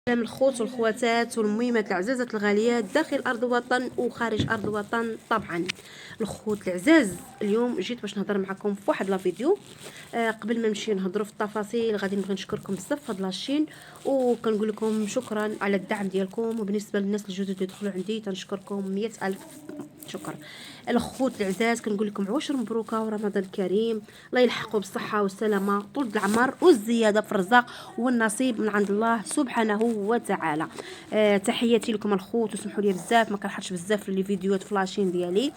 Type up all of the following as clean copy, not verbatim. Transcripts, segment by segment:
سلام الخوت والخواتات والميمات العزازات الغاليات داخل ارض الوطن وخارج ارض الوطن طبعا. الخوت العزاز، اليوم جيت باش نهضر معكم في واحد لا فيديو. قبل ما نمشي نهضروا في التفاصيل غادي نبغي نشكركم بزاف في هاد لاشين، وكنقول لكم شكرا على الدعم ديالكم. وبالنسبه للناس الجدد اللي دخلوا عندي تنشكركم 100,000 شكر. الخوت العزاز كنقول لكم عواشر مبروكه ورمضان كريم، الله يلحقوا بالصحه والسلامه طول العمر والزياده في الرزق والنصيب من عند الله سبحانه وتعالى. تحياتي لكم الخوت، وسمحوا لي بزاف ما كنحطش بزاف لي فيديوهات فلاشين ديالي.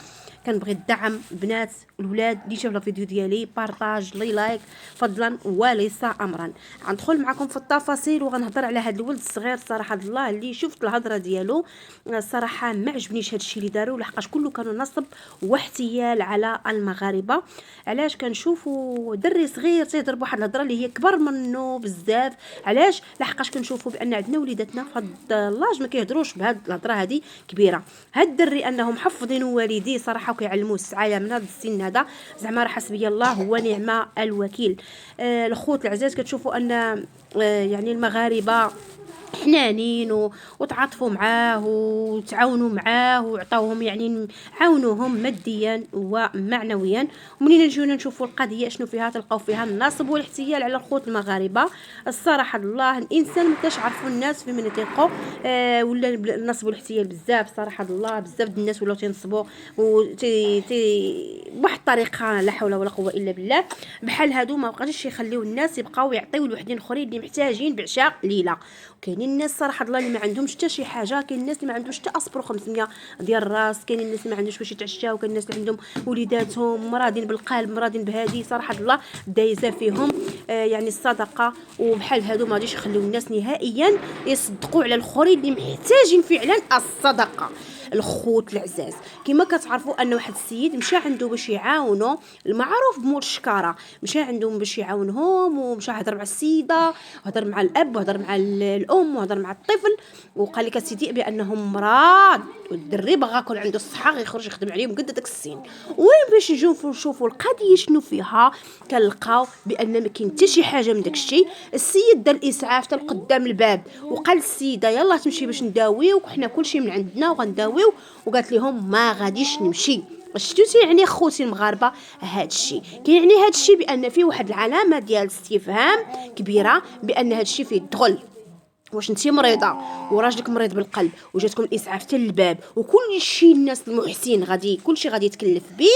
كنبغي الدعم البنات الولاد اللي شافوا الفيديو ديالي بارطاج لي لايك فضلا وليس امرا. غندخل معكم في التفاصيل وغنهضر على هذا الولد الصغير صراحه الله اللي شفت الهضره ديالو. الصراحه ما عجبنيش هذا الشيء اللي داروا، لحقاش كله كانوا نصب واحتيال على المغاربه. علاش كنشوفوا دري صغير تيضرب واحد الهضره اللي هي كبر منه بزاف؟ علاش؟ لحقاش كنشوفوا بان عندنا وليداتنا في هذا اللاج ما كيهضروش بهاد الهضره هذه كبيره. هاد الدري انهم محفظين والديه صراحه وكيعلموه السعايه من هذا السن هذا، زعما راه حسبي الله ونعم الوكيل. الخوت العزاز كتشوفوا ان يعني المغاربه حنانين وتعاطفوا معاه وتعاونوا معاه وعطاوهم يعني عاونوهم ماديا ومعنويا. ومنين نجيونا نشوفوا القضيه شنو فيها، تلقاو فيها النصب والاحتيال على الخوت المغاربه. الصراحه الله الانسان ما كيعرفوا الناس في من يثيقوا. ولا النصب والاحتيال بزاف صراحه الله، بزاف الناس ولاو تنصبوا بواحد الطريقه لا حول ولا قوه الا بالله. بحال هادو ما بقاش يخليو الناس يبقاو يعطيو لوحدين اخرين اللي محتاجين بعشاء ليله. كاينين الناس صراحه الله اللي ما عندهمش حتى شي حاجه، كاين الناس اللي ما عندهمش حتى اصبرو 500 ديال الراس، كاين الناس اللي ما عندهمش باش يتعشاو، كاين الناس اللي عندهم وليداتهم مرادين بالقلب مرادين بهادي صراحه الله دايزه فيهم. يعني الصدقه. وبحال هادو ما غاديش يخليو الناس نهائيا يصدقوا على الاخرين اللي محتاجين فعلا الصدقه. الخوت العزاز كما كتعرفوا ان واحد السيد مشى عنده باش يعاونو، المعروف بمول الشكاره، مشى عندهم باش يعاونهم ومشى هضر مع السيده وهضر مع الاب وهضر مع الام وهضر مع الطفل، وقال لك السيدي بانهم مراد والدري بغا يكون عنده الصحه غيخرج يخدم عليهم قد داك السن. وين باش نشوفوا القضيه شنو فيها، كنلقاو بان ما كاين حتى شي حاجه من داك الشيء. السيد دار الاسعاف حتى قدام الباب وقال السيده يلا تمشي باش نداويو وحنا كلشي من عندنا وغنداويو، وقالت لهم ما غاديش نمشي. شفتوا يعني خوتي المغاربه هاد الشيء كيعني هاد الشيء بان فيه واحد العلامه ديال استفهام كبيره بان هاد الشيء فيه الدخل. واش انتي مريضه وراجلك مريض بالقلب وجاتكم الاسعاف حتى للباب وكل شيء الناس المحسن غادي كل شيء غادي يتكلف به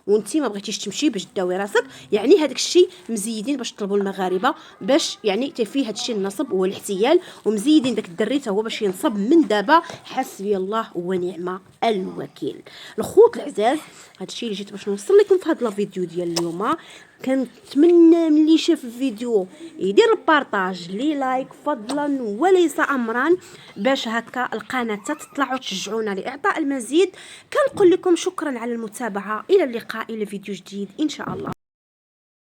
وانتي ما بغيتيش تمشي باش تداوي راسك، يعني هذاك الشيء مزيدين باش طلبوا المغاربه باش يعني تفي هذا الشيء النصب والاحتيال، ومزيدين داك الدري حتى هو باش ينصب من دابا حسبي الله ونعم الوكيل. الخوت العزاز هذا الشيء اللي جيت باش نوصل لكم في هذا الفيديو ديال اليوم. كنتمنى من اللي شاف الفيديو يدير البارطاج لي لايك فضلا وليس امرا باش هكا القناه تطلع وتشجعونا لاعطاء المزيد. كنقول لكم شكرا على المتابعه، الى اللقاء الى فيديو جديد ان شاء الله.